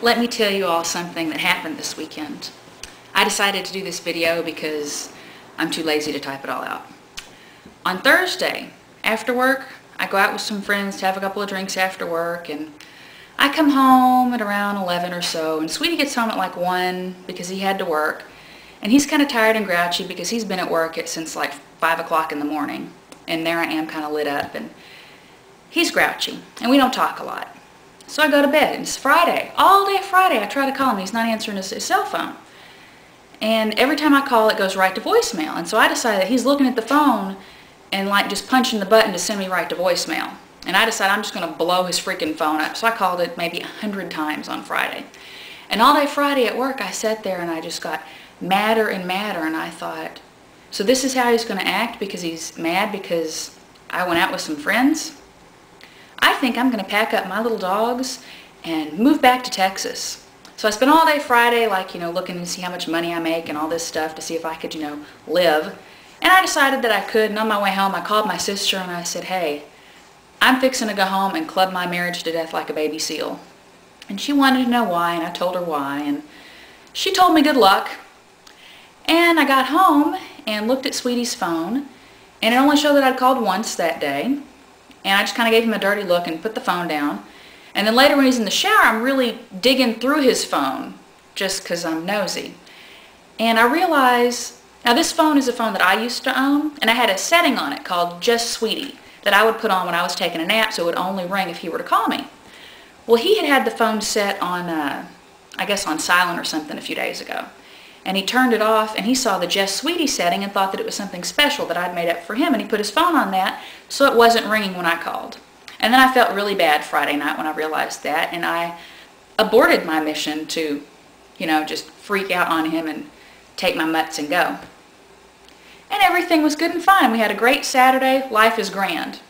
Let me tell you all something that happened this weekend. I decided to do this video because I'm too lazy to type it all out. On Thursday, after work, I go out with some friends to have a couple of drinks after work, and I come home at around 11 or so, and Sweetie gets home at like 1 because he had to work, and he's kind of tired and grouchy because he's been at work since like 5 o'clock in the morning, and there I am kind of lit up, and he's grouchy, and we don't talk a lot. So I go to bed, and it's Friday. All day Friday I try to call him. He's not answering his cell phone. And every time I call, it goes right to voicemail. And so I decided that he's looking at the phone and like just punching the button to send me right to voicemail. And I decided I'm just going to blow his freaking phone up. So I called it maybe 100 times on Friday. And all day Friday at work, I sat there and I just got madder and madder. And I thought, so this is how he's going to act because he's mad because I went out with some friends? I think I'm going to pack up my little dogs and move back to Texas. So I spent all day Friday, like, looking to see how much money I make and all this stuff to see if I could, live. And I decided that I could, and on my way home, I called my sister and I said, hey, I'm fixing to go home and club my marriage to death like a baby seal. And she wanted to know why, and I told her why, and she told me good luck. And I got home and looked at Sweetie's phone, and it only showed that I'd called once that day. And I just kind of gave him a dirty look and put the phone down. And then later when he's in the shower, I'm really digging through his phone just because I'm nosy. And I realized, now this phone is a phone that I used to own, and I had a setting on it called Just Sweetie that I would put on when I was taking a nap so it would only ring if he were to call me. Well, he had the phone set on, I guess on silent or something a few days ago. And he turned it off and he saw the Just Sweetie setting and thought that it was something special that I'd made up for him, and he put his phone on that so it wasn't ringing when I called. And then I felt really bad Friday night when I realized that, and I aborted my mission to, just freak out on him and take my mutts and go. And everything was good and fine. We had a great Saturday. Life is grand.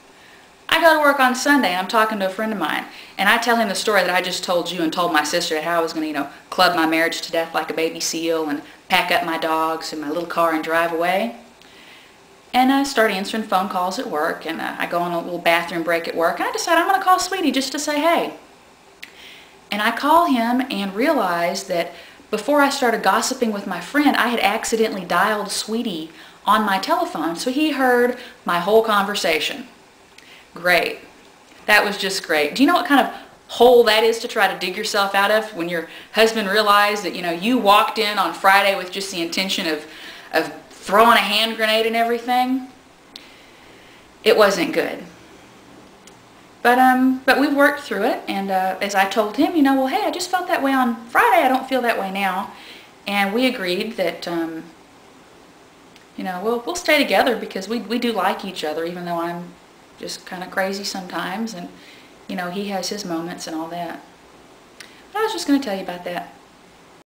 I go to work on Sunday and I'm talking to a friend of mine, and I tell him the story that I just told you and told my sister, how I was going to, club my marriage to death like a baby seal and pack up my dogs in my little car and drive away. And I start answering phone calls at work, and I go on a little bathroom break at work, and I decide I'm going to call Sweetie just to say hey. And I call him and realize that before I started gossiping with my friend, I had accidentally dialed Sweetie on my telephone, so he heard my whole conversation. Great. That was just great. Do you know what kind of hole that is to try to dig yourself out of when your husband realized that, you walked in on Friday with just the intention of throwing a hand grenade and everything? It wasn't good. But we worked through it, and as I told him, well, hey, I just felt that way on Friday. I don't feel that way now. And we agreed that, we'll stay together because we do like each other, even though I'm just kind of crazy sometimes, and he has his moments and all that. But I was just going to tell you about that.